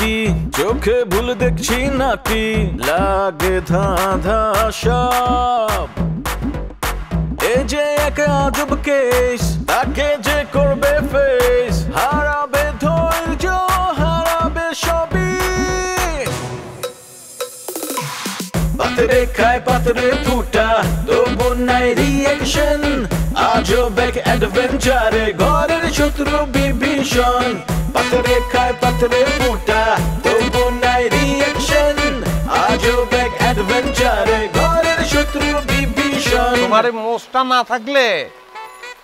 কি চোখে ভুল দেখছি নাকি লাগে ধাঁধা সব এই যে এক আজব কেস তাকে যে করবে ফেস হারাবে ধৈর্য হারাবে সবই পাতরে খায় পাতরে ফুটা তবু নাই রিয়েকশন আজব এক অ্যাডভেঞ্চারে ঘরের শত্রু বিভীষণ পাতরে খায় পাতরে ফুটা তবু নাই রিয়েকশন আজব এক অ্যাডভেঞ্চারে ঘরের শত্রু বিভীষণ তোমার মোষটা না থাকলে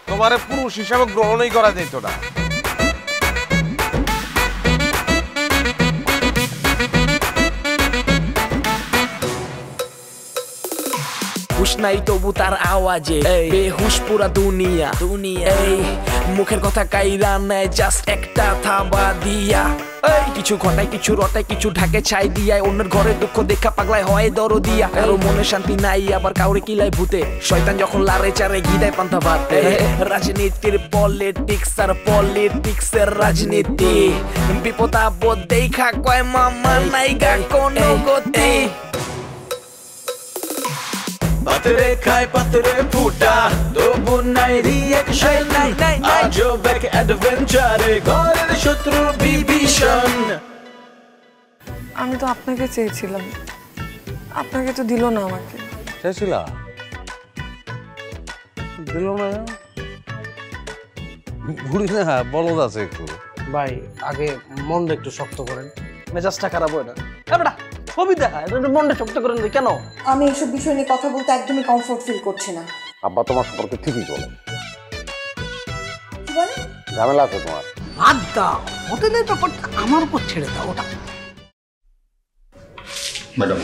তোমার পুরুষ হিসাবে গ্রহণই করা যেত না হুশ নাই তবু তার আওয়াজে বেহুশ পুরা দুনিয়া এই মুখের কথা কাইরা নেয় জাস্ট একটা থাবা দিয়া কিছু ঘটায় কিছু রটায় কিছু ঢাকে ছাই দিয়ায় অন্যের ঘরে দুঃখ দেখা পাগলায় হয় দরদিয়া কারো মনে শান্তি নাই আবার কাউরে কিলায় ভূতে শয়তান যখন লারে চারে গিদায় পান্তা ভাত রাজনীতির পলিটিক্স আর পলিটিক্সের রাজনীতি বিপদ আপদ দেখা কয় মামা নাই গা কোনো গতি পাতরে খায় পাতরে ফুটা তবু নাই রিয়েকশন আজব এক অ্যাডভেঞ্চারে ঘরের শত্রু বিভীষণ আমি তো আপনাকে চেয়েছিলাম আপনাকে তো দিল না আমাকে চেয়েছিলা দিল না বুড়ি না বলদ আছে একটু ভাই আগে মনটা একটু শক্ত করেন মেজাজটা খারাপ হয় না বেটা ছবি দেখা মনটা শক্ত করেন কেন আমি এইসব বিষয় নিয়ে কথা বলতে একদমই কমফোর্ট ফিল করছি না আব্বা তোমার সম্পর্কে ঠিকই চলে কি বলে ঝামেলা আছে তোমার বাদ দাও হোটেলের ব্যাপারটা আমার উপর ছেড়ে দাও ওটা ম্যাডাম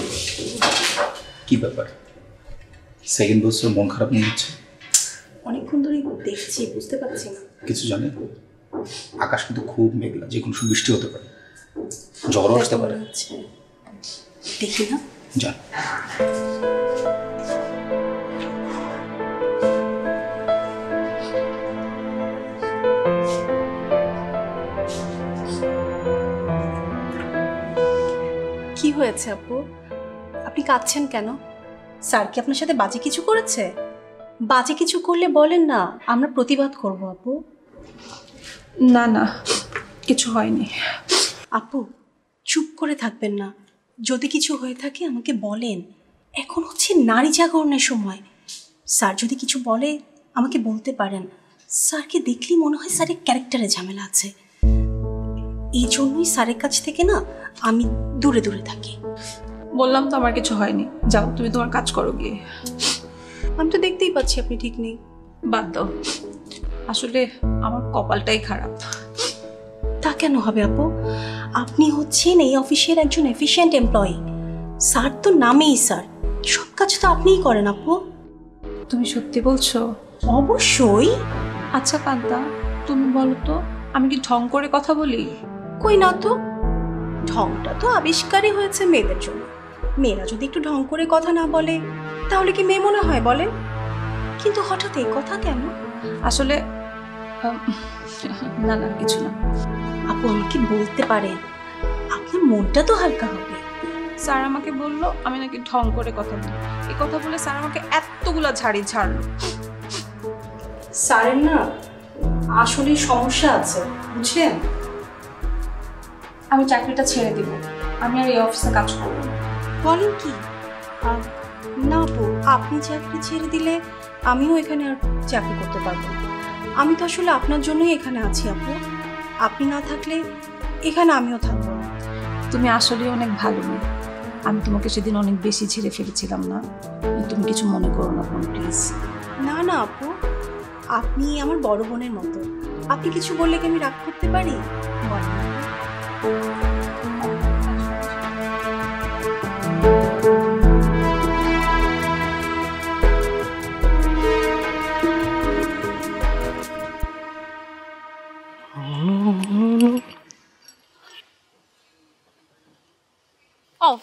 কি ব্যাপার সেকেন্ড বছর মন খারাপ নিয়ে হচ্ছে অনেকক্ষণ ধরে দেখছি বুঝতে পারছি না কিছু জানেন আকাশ কিন্তু খুব মেঘলা যে কোনো সময় বৃষ্টি হতে পারে ঝড়ও আসতে পারে দেখি না যান কি হয়েছে আপু আপনি কাঁদছেন কেন স্যার কি আপনার সাথে বাজে কিছু করেছে বাজে কিছু করলে বলেন না আমরা প্রতিবাদ করব আপু না না কিছু হয়নি আপু চুপ করে থাকবেন না যদি কিছু হয়ে থাকে আমাকে বলেন এখন হচ্ছে নারী জাগরণের সময় স্যার যদি কিছু বলে আমাকে বলতে পারেন স্যারকে দেখলেই মনে হয় স্যারের ক্যারেক্টারে ঝামেলা আছে এই জন্যই স্যারের কাছ থেকে না আমি দূরে দূরে থাকি বললাম তো আমার কিছু হয়নি যাও তুমি তোমার কাজ করো গিয়ে আমি তো দেখতেই পাচ্ছি আপনি ঠিক নেই বাদ দাও আসলে আমার কপালটাই খারাপ তা কেন হবে আপু আপনি হচ্ছেন এই অফিসের একজন এফিশিয়েন্ট এমপ্লয়ি স্যার তো নামেই স্যার সব কাজ তো আপনিই করেন আপু তুমি সত্যি বলছো অবশ্যই আচ্ছা কান্তা তুমি বলো তো আমি কি ঢং করে কথা বলি কই না তো ঢংটা তো আবিষ্কারই হয়েছে মেয়েদের জন্য মেয়েরা যদি একটু ঢং করে কথা না বলে তাহলে কি মেয়ে মনে হয় বলেন কিন্তু হঠাৎ এই কথা কেন আসলে না না কিছু না আপু আমাকে বলতে পারেন আপনার মনটা তো হালকা হবে স্যার আমাকে বললো আমি নাকি ঢং করে কথা বলি এই কথা বলে স্যার আমাকে এতগুলা ঝাড়ি ছাড়লো স্যারের না আসলে সমস্যা আছে বুঝলেন আমি চাকরিটা ছেড়ে দিব আমি আর এই অফিসে কাজ করবো না বলেন কি না আপু আপনি চাকরি ছেড়ে দিলে আমিও এখানে আর চাকরি করতে পারবো না আমি তো আসলে আপনার জন্যই এখানে আছি আপু আপনি না থাকলে এখানে আমিও থাকবো না তুমি আসলে অনেক ভালো মেয়ে আমি তোমাকে সেদিন অনেক বেশি ছেড়ে ফেলেছিলাম না তুমি কিছু মনে করো না বোন প্লিজ না না আপু আপনি আমার বড় বোনের মতো আপনি কিছু বললে কি আমি রাগ করতে পারি বলেন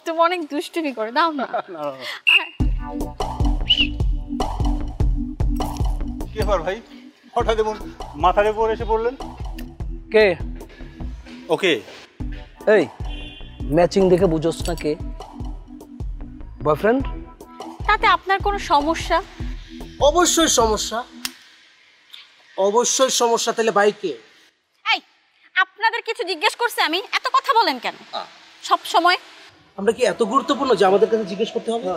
তুমি অনেক দুষ্টুমি করে দাও না কি ব্যাপার ভাই হঠাৎ এমন মাথার উপর এসে পড়লেন কে ওকে এই ম্যাচিং দেখে বুঝোস না কে বয়ফ্রেন্ড? তাতে আপনার কোনো সমস্যা? অবশ্যই সমস্যা, অবশ্যই সমস্যা। তাহলে বাইকে এই আপনাদের কিছু জিজ্ঞেস করছে আমি, এত কথা বলেন কেন সব সময়? আমরা কি এত গুরুত্বপূর্ণ যে আমাদের কাছে জিজ্ঞেস করতে হবে?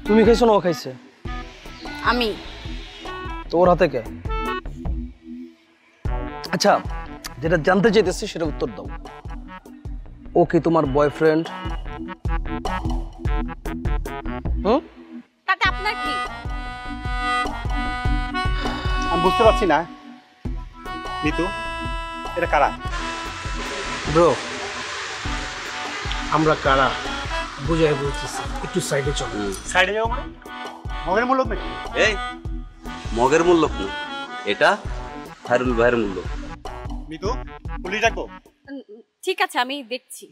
তুমি খাইছো না ও খাইছে? আমি। তোর হাতে কে? আচ্ছা, যেটা জানতে চাইতেছি সেটা উত্তর দাও। ও কি তোমার বয়ফ্রেন্ড? তাতে আপনার কি? আমি বুঝতে পারছি না মিতু, এটা কারা? ব্রো, আমরা কারা বুঝাই বলতেছি, একটু সাইডে চলো। সাইডে যাও মানে? মগের মূল্য নাকি? এই মগের মূল্য না, এটা খায়রুল ভাইয়ের মূল্য। মিতু, পুলিশ ডাকবো? ঠিক আছে, আমি দেখছি।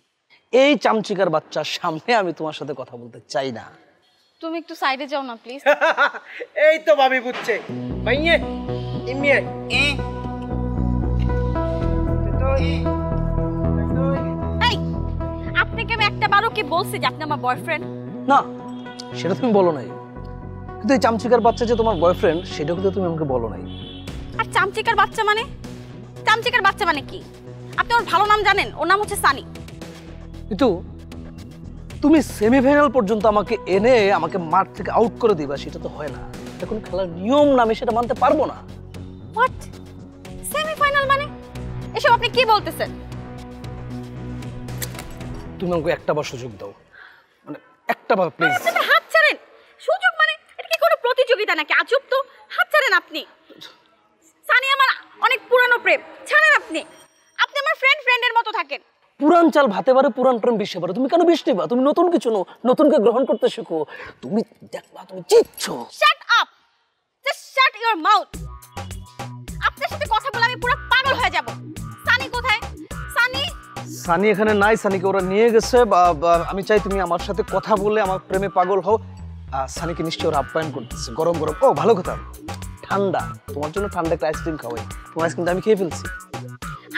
এই চামচিকার বাচ্চার সামনে আমি তোমার সাথে কথা বলতে চাই না। তুমি একটু সাইডে যাও না প্লিজ। এই তো ভাবি বুঝছে। ভাইয়ে ইমিয়ে এই আপনাকে আমি একটা বারও কি বলছি যে আপনি আমার বয়ফ্রেন্ড? না, সেটা তুমি বলো নাই। কিন্তু এই চামচিকার বাচ্চা যে তোমার বয়ফ্রেন্ড সেটা কিন্তু তুমি আমাকে বলো নাই। আর চামচিকার বাচ্চা মানে? চামচিকার বাচ্চা মানে কি? আপনি ওর ভালো নাম জানেন? ওর নাম হচ্ছে সানি। কিন্তু তুমি সেমিফাইনাল পর্যন্ত আমাকে এনে আমাকে মাঠ থেকে আউট করে দিবা, সেটা তো হয় না। এখন খেলার নিয়ম না, আমি সেটা মানতে পারবো না। হোয়াট? সেমিফাইনাল মানে? এসব আপনি কি বলতেছেন? তুমি আমাকে একটা বার সুযোগ দাও, মানে একটা বার প্লিজ। হাত ছাড়েন। সুযোগ মানে এটা কি কোনো প্রতিযোগিতা নাকি? আজব তো। হাত ছাড়েন আপনি। সানি আমার অনেক পুরানো প্রেম। ছাড়েন আপনি। আপনি আমার ফ্রেন্ডের মতো থাকেন। পুরান চাল ভাতে পারে, পুরান প্রেম বিষে পারে। তুমি কেন বিষ নিবা? তুমি নতুন কিছু নো, নতুনকে গ্রহণ করতে শিখো। তুমি দেখবা তুমি জিতছো। Shut up, just shut your mouth. আপনার সাথে কথা বলে আমি পুরো পাগল হয়ে যাব। সানি কোথায়? সানি? সানি এখানে নাই, সানিকে ওরা নিয়ে গেছে। আমি চাই তুমি আমার সাথে কথা বলে আমার প্রেমে পাগল হও। সানিকে নিশ্চয়ই ওরা আপ্যায়ন করতেছে গরম গরম। ও ভালো কথা, ঠান্ডা। তোমার জন্য ঠান্ডা একটা আইসক্রিম খাওয়াই। তোমার আইসক্রিমটা আমি খেয়ে ফেলছি।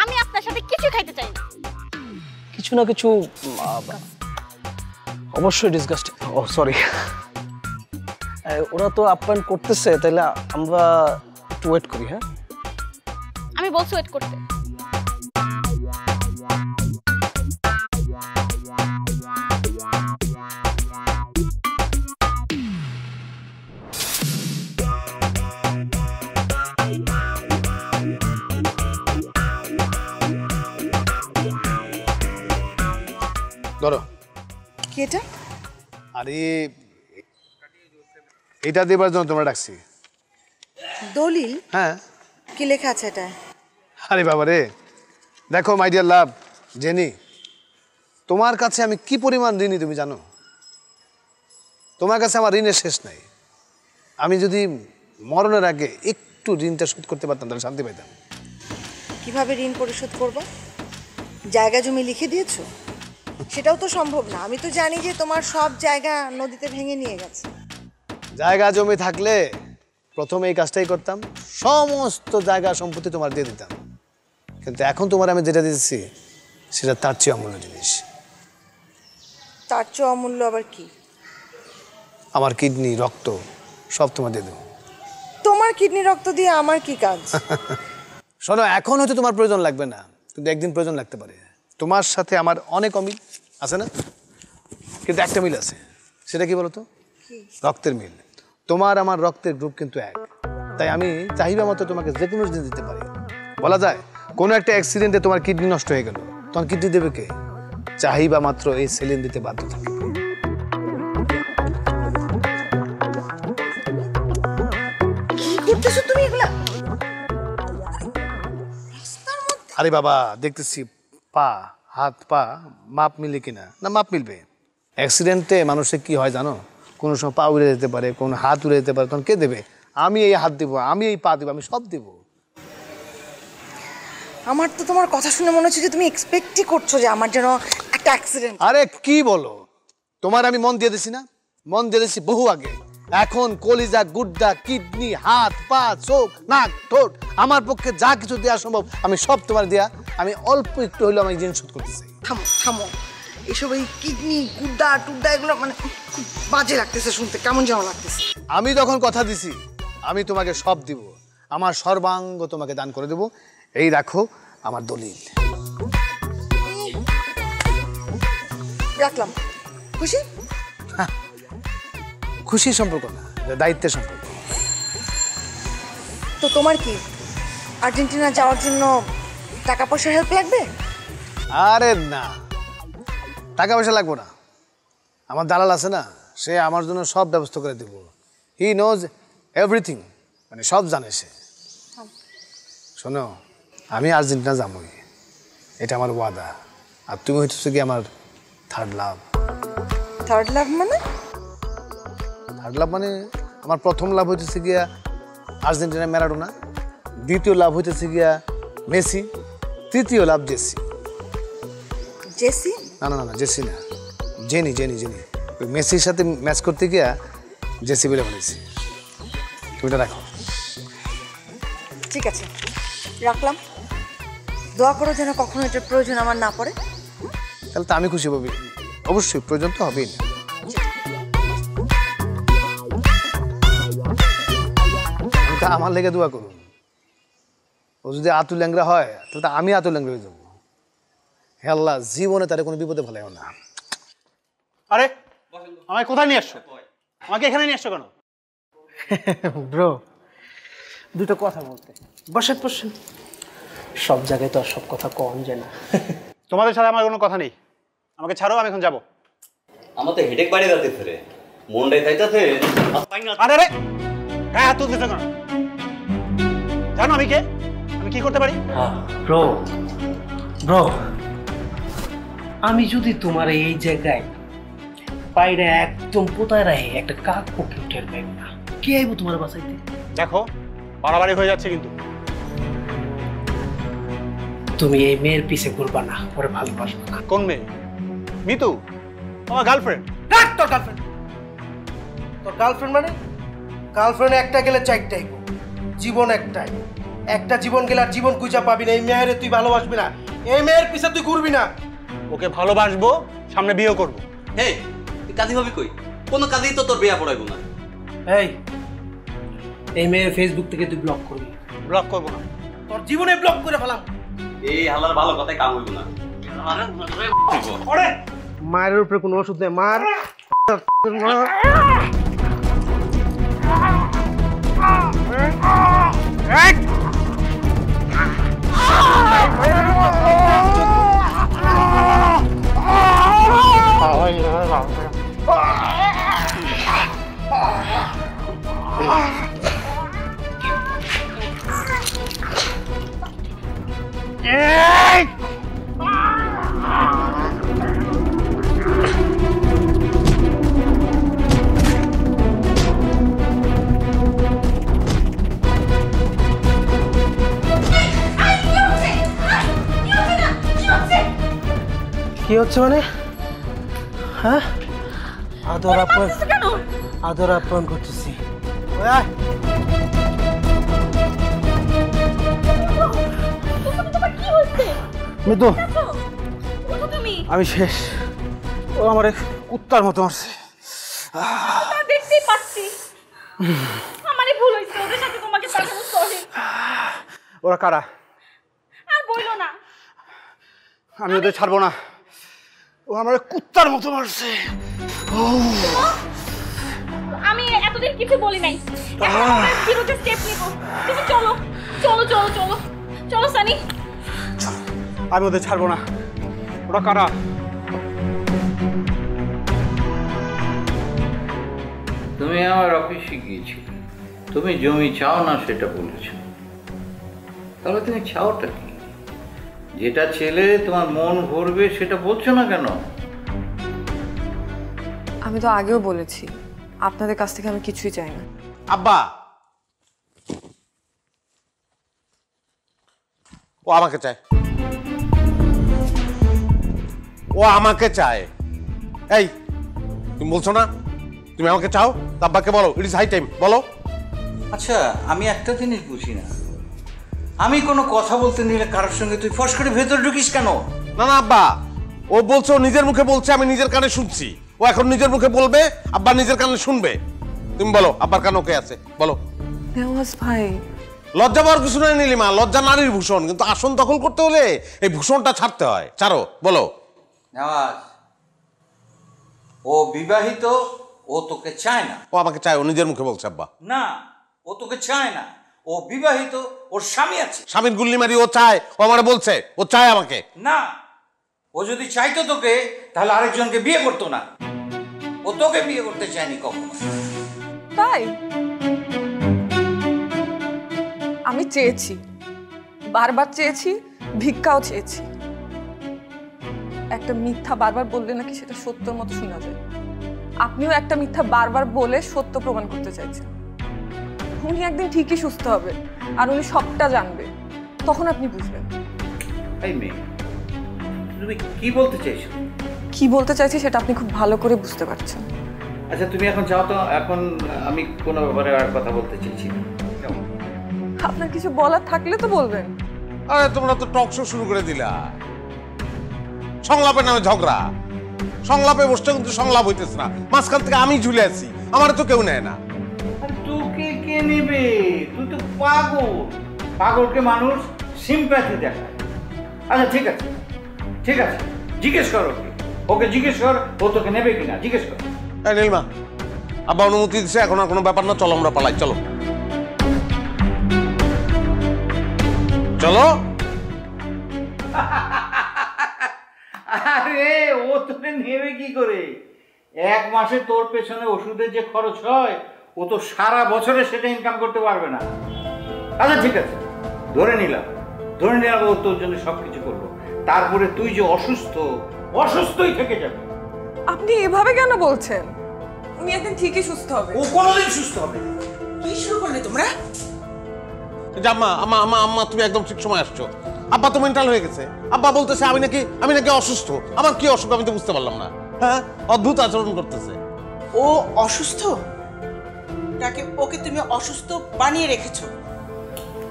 আমি আপনার সাথে কিছু খাইতে চাই না। কিছু না কিছু অবশ্যই ডিসগাস্টিং। ও সরি, ওরা তো আপ্যায়ন করতেছে, তাহলে আমরা একটু ওয়েট করি। হ্যাঁ, আমি বলছি ওয়েট করতে। ধরো। কি এটা? আরে এটা দেবার জন্য তোমরা ডাকছি। দলিল? হ্যাঁ। কি লেখা আছে এটা? আরে বাবা রে, দেখো মাই ডিয়ার লাভ জেনি, তোমার কাছে আমি কি পরিমাণ ঋণী তুমি জানো? তোমার কাছে আমার ঋণের শেষ নাই। আমি যদি মরণের আগে একটু ঋণটা শোধ করতে পারতাম তাহলে শান্তি পাইতাম। কিভাবে ঋণ পরিশোধ করবে? জায়গা জমি লিখে দিয়েছো? সেটাও তো সম্ভব না। আমি তো জানি যে তোমার সব জায়গা নদীতে ভেঙে নিয়ে গেছে। জায়গা জমি থাকলে প্রথমে এই কাজটাই করতাম, সমস্ত জায়গা সম্পত্তি তোমার দিয়ে দিতাম। কিন্তু এখন তোমার আমি যেটা দিচ্ছি সেটা তার চেয়ে অমূল্য জিনিস। তার চেয়ে অমূল্য আবার কি? আমার কিডনি, রক্ত সব তোমার দিয়ে দেবো। তোমার কিডনি রক্ত দিয়ে আমার কি কাজ? শোনো, এখন হয়তো তোমার প্রয়োজন লাগবে না, কিন্তু একদিন প্রয়োজন লাগতে পারে। তোমার সাথে আমার অনেক অমিল আছে না, কিন্তু একটা মিল আছে। সেটা কি বলতো? রক্তের মিল। তোমার আমার রক্তের গ্রুপ কিন্তু এক। তাই আমি চাহিদা মতো তোমাকে যে কোনো জিনিস দিতে পারি। বলা যায় কোনো একটা অ্যাক্সিডেন্টে তোমার কিডনি নষ্ট হয়ে গেল, তখন কিডনি দেবে কে? চাহিদা মাত্র এই সেলিন দিতে বাধ্য থাকে। কি করতেছো তুমি এগুলা? আরে বাবা, দেখতেছি পা হাত পা মাপ মিলে কিনা। না, মাপ মিলবে। অ্যাক্সিডেন্টে মানুষের কি হয় জানো? কোনো সময় পা উড়ে যেতে পারে, কোনো হাত উড়ে যেতে পারে, তখন কে দেবে? আমি এই হাত দেবো, আমি এই পা দেবো, আমি সব দেবো। আমার তো তোমার কথা শুনে মনে হচ্ছে যে তুমি এক্সপেক্টই করছো যে আমার যেন একটা অ্যাক্সিডেন্ট। আরে কি বলো, তোমার আমি মন দিয়ে দিছি না? মন দিয়ে দিছি বহু আগে। এখন কলিজা, গুড্ডা, কিডনি, হাত, পা, চোখ, নাক, ঠোঁট, আমার পক্ষে যা কিছু দেওয়া সম্ভব আমি সব তোমার দেয়া, আমি অল্প একটু হইলেও আমি জিনিস শোধ করতে চাই। থামো থামো, এসব এই কিডনি গুড্ডা টুড্ডা এগুলো মানে খুব বাজে লাগতেছে শুনতে, কেমন যেন লাগতেছে। আমি তখন কথা দিছি আমি তোমাকে সব দিব, আমার সর্বাঙ্গ তোমাকে দান করে দেব। এই রাখো আমার দলিল। রাখলাম। খুশি? খুশির সম্পর্ক না, দায়িত্বের সম্পর্ক। তো তোমার কি আর্জেন্টিনা যাওয়ার জন্য টাকা পয়সার হেল্প লাগবে? আরে না, টাকা পয়সা লাগবো না। আমার দালাল আছে না, সে আমার জন্য সব ব্যবস্থা করে দেব। হি নোজ এভরিথিং, মানে সব জানে সে। শোনো, আমি আর্জেন্টিনা যাবই, এটা আমার ওয়াদা। আর তুমি হইতেছো কি আমার থার্ড লাভ। থার্ড লাভ মানে? থার্ড লাভ মানে আমার প্রথম লাভ হইতেছে গিয়া আর্জেন্টিনা ম্যারাডোনা, দ্বিতীয় লাভ হইতেছে গিয়া মেসি, তৃতীয় লাভ জেসি। জেসি? না না না, জেসি না, জেনি জেনি জেনি। ওই মেসির সাথে ম্যাচ করতে গিয়া জেসি বলে বলেছি। তুমি এটা রাখো। ঠিক আছে, রাখলাম। দোয়া করো যেন কখনো এটার প্রয়োজন আমার না পড়ে। তাহলে তো আমি খুশি হবি। অবশ্যই প্রয়োজন তো হবেই না। আমার লেগে দোয়া করুন। ও যদি আতুল ল্যাংরা হয় তাহলে তো আমি আতুল ল্যাংরা হয়ে যাবো। হে আল্লাহ, জীবনে তার কোনো বিপদে ফেলাইও না। আরে আমায় কোথায় নিয়ে আসছো? আমাকে এখানে নিয়ে আসছো কেন? ব্রো, দুটো কথা বলতে। বসেন বসেন। সব জায়গায় তো আর সব কথা কম যায় না। তোমাদের সাথে আমার কোনো কথা নেই, আমাকে ছাড়ো, আমি এখন যাবো। আমার তো হেডেক বাড়ি যাচ্ছে রে, মনটাই খাইতেছে। আরে রে, হ্যাঁ হাত তুলতেছো কেন? জানো আমি কে, আমি কি করতে পারি? ব্রো ব্রো, আমি যদি তোমার এই জায়গায় পাইরে একদম পোতায় রাখে একটা কাক পক্ষে উঠের পাইব না, কে আইব তোমার বাসাইতে? দেখো বাড়াবাড়ি হয়ে যাচ্ছে কিন্তু। তুমি এই মেয়ের পিছে ঘুরবা না, ওরে ভালোবাসবা না। কোন মেয়ে? মিতু, আমার গার্লফ্রেন্ড। রাখ তোর গার্লফ্রেন্ড। তোর গার্লফ্রেন্ড মানে? গার্লফ্রেন্ড একটা গেলে চারটাই, জীবন একটাই। একটা জীবন গেলে আর জীবন খুঁজা পাবি না। এই মেয়ের তুই ভালোবাসবি না, এই মেয়ের পিছে তুই ঘুরবি না। ওকে ভালোবাসবো, সামনে বিয়ে করবো। হে, তুই কাজী ভাবি কই? কোনো কাজেই তো তোর বিয়া পড়াইবো না। এই মেয়ের ফেসবুক থেকে তুই ব্লক করবি। ব্লক করবো না, তোর জীবনে ব্লক করে ফেলাম। এই হালার ভালো কথাই কাম হইব না। মায়ের উপরে কোনো ওষুধ নেই, মার। কি হচ্ছে মানে? হ্যাঁ, আদর আপ্যায়ন করতেছি। মিতু, আমি শেষ। ও আমার কুত্তার মতো মারছে। দেখতেই পাচ্ছি আমারই ভুল হয়েছে, ওদের সাথে তোমাকে পাঠানো সরি। ওরা কারা? আর বইলো না, আমি ওদের ছাড়বো না। ও আমার কুত্তার মতো মারছে। আমি এতদিন কিছু বলি নাই, বিরুদ্ধে স্টেপ নিব। তুমি চলো চলো চলো চলো চলো সানি। আমি ওদের ছাড়বো না। ওরা কারা? তুমি আমার অফিসে গিয়েছিলে, তুমি জমি চাও না সেটা বলেছ। তাহলে তুমি চাওটা কি? যেটা ছেলে তোমার মন ভরবে সেটা বলছো না কেন? আমি তো আগেও বলেছি আপনাদের কাছ থেকে আমি কিছুই চাই না। আব্বা, ও আমাকে চায়, ও আমাকে চায়। এই তুমি বলছো না তুমি আমাকে চাও, আব্বাকে বলো ইট ইজ হাই টাইম, বলো। আচ্ছা আমি একটা জিনিস বুঝি না, আমি কোনো কথা বলতে নিলে কারোর সঙ্গে তুই ফস করে ভেতরে ঢুকিস কেন? না না আব্বা, ও বলছে, ও নিজের মুখে বলছে, আমি নিজের কানে শুনছি। ও এখন নিজের মুখে বলবে, আব্বা নিজের কানে শুনবে। তুমি বলো আব্বার কান ওকে আছে, বলো। নেওয়াজ ভাই, লজ্জা পাওয়ার কিছু নয় নীলিমা, লজ্জা নারীর ভূষণ, কিন্তু আসন দখল করতে হলে এই ভূষণটা ছাড়তে হয়। ছাড়ো, বলো। নেওয়াজ, ও বিবাহিত, ও তোকে চায় না। ও আমাকে চায়, ও নিজের মুখে বলছে আব্বা। না, ও তোকে চায় না, ও বিবাহিত, ওর স্বামী আছে। স্বামীর গুল্লি মারি ও চায়, ও আমার বলছে ও চায় আমাকে। না, ও যদি চাইতো তোকে তাহলে আরেকজনকে বিয়ে করতো না, ও তোকে বিয়ে করতে চায়নি কখনো। তাই আমি চেয়েছি, বারবার চেয়েছি, ভিক্ষাও চেয়েছি। একটা মিথ্যা বারবার বললে নাকি সেটা সত্যর মতো শোনা যায়। আপনিও একটা মিথ্যা বারবার বলে সত্য প্রমাণ করতে চাইছেন। উনি একদিন ঠিকই সুস্থ হবে আর উনি সবটা জানবে, তখন আপনি বুঝবেন। এই মেয়ে, তুমি কি বলতে চাইছো? কি বলতে চাইছি সেটা আপনি খুব ভালো করে বুঝতে পারছেন। আচ্ছা তুমি এখন যাও তো, এখন আমি কোনো ব্যাপারে আর কথা বলতে চাইছি না। আপনার কিছু বলার থাকলে তো বলবেন। আরে তোমরা তো টক শো শুরু করে দিলা, সংলাপের নামে ঝগড়া। সংলাপে বসতে কিন্তু সংলাপ হইতেছে না, মাঝখান থেকে আমি ঝুলে আছি, আমার তো কেউ নেয় না। তোকে কে নেবে? তুই তো পাগল। পাগলকে মানুষ সিম্প্যাথি দেখায়। আচ্ছা ঠিক আছে, ঠিক আছে, জিজ্ঞেস কর ওকে, ওকে জিজ্ঞেস কর ও তোকে নেবে কিনা, জিজ্ঞেস কর। এই নীলিমা, আব্বা অনুমতি দিচ্ছে, এখন আর কোনো ব্যাপার না, চলো আমরা পালাই, চলো চলো। আরে ও তোকে নেবে কি করে? এক মাসে তোর পেছনে ওষুধের যে খরচ হয়, ও তো সারা বছরে সেটা ইনকাম করতে পারবে না। আচ্ছা ঠিক আছে, ধরে নিলাম ও তোর জন্য সবকিছু করবো, তারপরে তুই যে অসুস্থ, অসুস্থই থেকে যাবে। আপনি এভাবে কেন বলছেন? উনি একদিন ঠিকই সুস্থ হবে। ও কোনোদিন সুস্থ হবে। কি শুরু করলে তোমরা? আম্মা আম্মা আম্মা আম্মা, তুমি একদম ঠিক সময় আসছো। আব্বা তো মেন্টাল হয়ে গেছে, আব্বা বলতেছে আমি নাকি অসুস্থ। আমার কি অসুখ আমি তো বুঝতে পারলাম না। হ্যাঁ, অদ্ভুত আচরণ করতেছে। ও অসুস্থ? ওকে তুমি অসুস্থ বানিয়ে রেখেছো।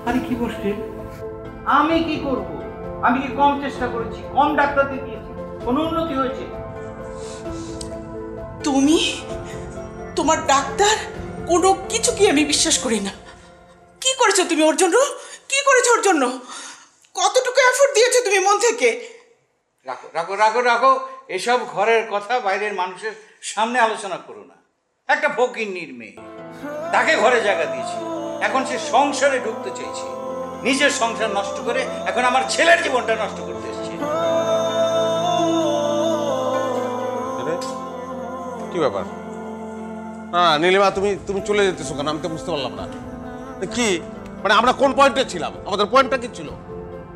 আরে কি বলছিস? আমি কি করব? আমি কি কম চেষ্টা করেছি? কম ডাক্তার দেখিয়েছি? কোনো উন্নতি হয়েছে? তুমি, তোমার ডাক্তার, কোনো কিছু কি আমি বিশ্বাস করি না। কি করেছো তুমি ওর জন্য? কি করেছো ওর জন্য? কতটুকু এফোর্ট দিয়েছো তুমি মন থেকে? রাখো রাখো রাখো রাখো, এসব ঘরের কথা বাইরের মানুষের সামনে আলোচনা করো না। একটা ফকিন্নির মেয়ে, তাকে ঘরে জায়গা দিয়েছি, এখন সে সংসারে ঢুকতে চাইছে, নিজের সংসার নষ্ট করে এখন আমার ছেলের জীবনটা নষ্ট করতে এসেছে। কি ব্যাপার? না নীলিমা, তুমি চলে যেতেছো কেন? আমি তো বুঝতে পারলাম না। কি মানে আমরা কোন পয়েন্টে ছিলাম? আমাদের পয়েন্টটা কি ছিল?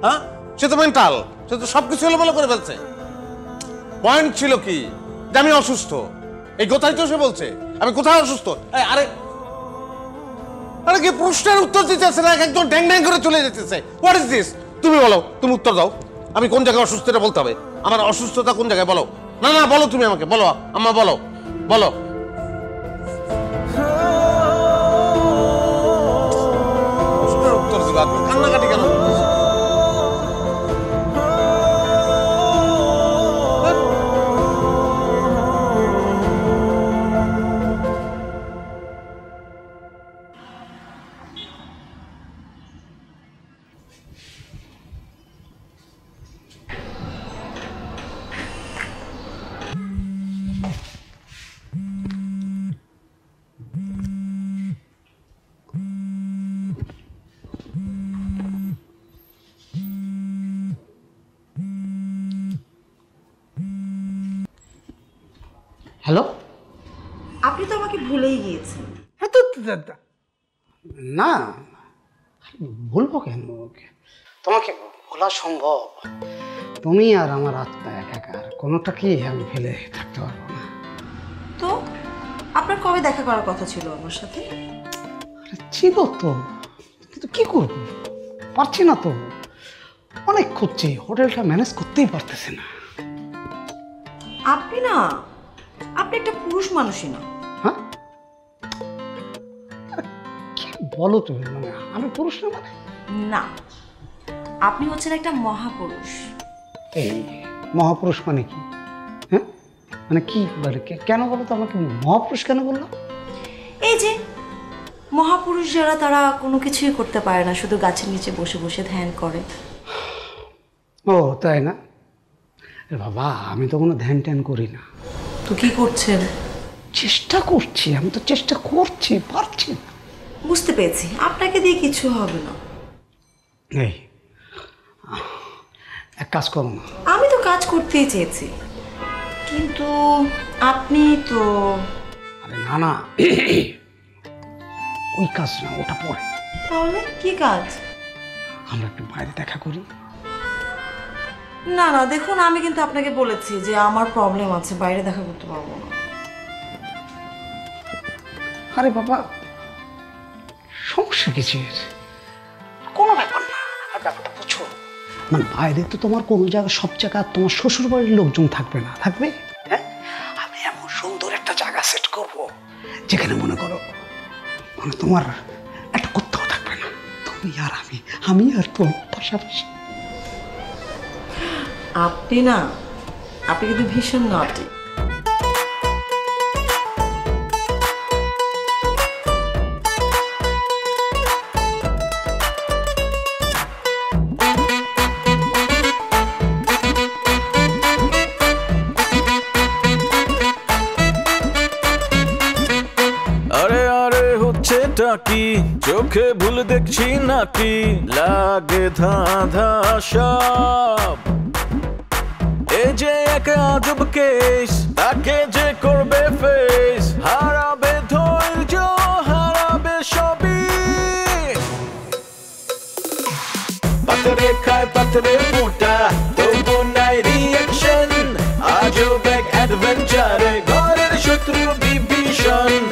হ্যাঁ, সে তো মেন্টাল, সে তো সবকিছু এলোমেলো করে ফেলছে। পয়েন্ট ছিল কি? যে আমি অসুস্থ, এই কথাই তো সে বলছে। আমি কোথায় অসুস্থ? আরে আরে কি প্রশ্নের উত্তর দিতেছে না, একদম ড্যাং ড্যাং করে চলে যেতেছে। What is this? তুমি বলো, তুমি উত্তর দাও। আমি কোন জায়গায় অসুস্থ এটা বলতে হবে। আমার অসুস্থতা কোন জায়গায় বলো। না না বলো, তুমি আমাকে বলো, আম্মা বলো, বলো। উত্তর দিবা, তুমি কান্নাকাটি কেন? হ্যালো, আপনি তো আমাকে ভুলেই গিয়েছেন। হ্যাঁ তো না, ভুলবো কেন? তোমাকে ভোলা সম্ভব? তুমি আর আমার আত্মা একাকার, কোনোটাকেই আমি ফেলে থাকতে পারবো না। তো আপনার কবে দেখা করার কথা ছিল আমার সাথে? ছিল তো, কিন্তু কি করব, পারছি না তো। অনেক খুঁজছি, হোটেলটা ম্যানেজ করতেই পারতেছে না। আপনি একটা পুরুষ মানুষই না। হ্যাঁ, বলো তুমি, মানে আমি পুরুষ না মানে? না, আপনি হচ্ছেন একটা মহাপুরুষ। এই মহাপুরুষ মানে কি? হ্যাঁ মানে কি বলে, কেন বলো তো আমাকে মহাপুরুষ কেন বললো? এই যে মহাপুরুষ যারা, তারা কোনো কিছুই করতে পারে না, শুধু গাছের নিচে বসে বসে ধ্যান করে। ও তাই না? বাবা আমি তো কোনো ধ্যান ট্যান করি না। তো কি করছেন? চেষ্টা করছি, আমি তো চেষ্টা করছি, পারছি না। বুঝতে পেরেছি, আপনাকে দিয়ে কিছু হবে না। এই এক কাজ করো না। আমি তো কাজ করতেই চেয়েছি, কিন্তু আপনি তো। আরে না না, ওই কাজ না, ওটা পরে। তাহলে কি কাজ? আমরা একটু বাইরে দেখা করি। না না দেখুন, আমি কিন্তু আপনাকে বলেছি যে আমার প্রবলেম আছে, বাইরে দেখা করতে পারবো না। আরে বাবা সমস্যা কিসের? কোনো ব্যাপার না। আর ব্যাপারটা বুঝো, মানে বাইরে তো তোমার কোনো জায়গা, সব জায়গা তোমার শ্বশুর বাড়ির লোকজন থাকবে না, থাকবে? হ্যাঁ আমি এমন সুন্দর একটা জায়গা সেট করব যেখানে মনে করো মানে তোমার একটা কোথাও থাকবে না, তুমি আর আমি আর তুমি পাশাপাশি। আপনি না, আপনি কিন্তু ভীষণ নটি। আরে আরে হচ্ছেটা কি, চোখে ভুল দেখছি নাকি, লাগে ধাঁধা সব। এ যে এক আজব কেস, তাকে যে করবে ফেস, হারাবে ধৈর্য, হারাবে সবই। পাতরে খায় পাতরে মোটা, তবু নাই রিয়াকশন, আজব এক অ্যাডভেঞ্চারে ঘরের শত্রু বিভীষণ।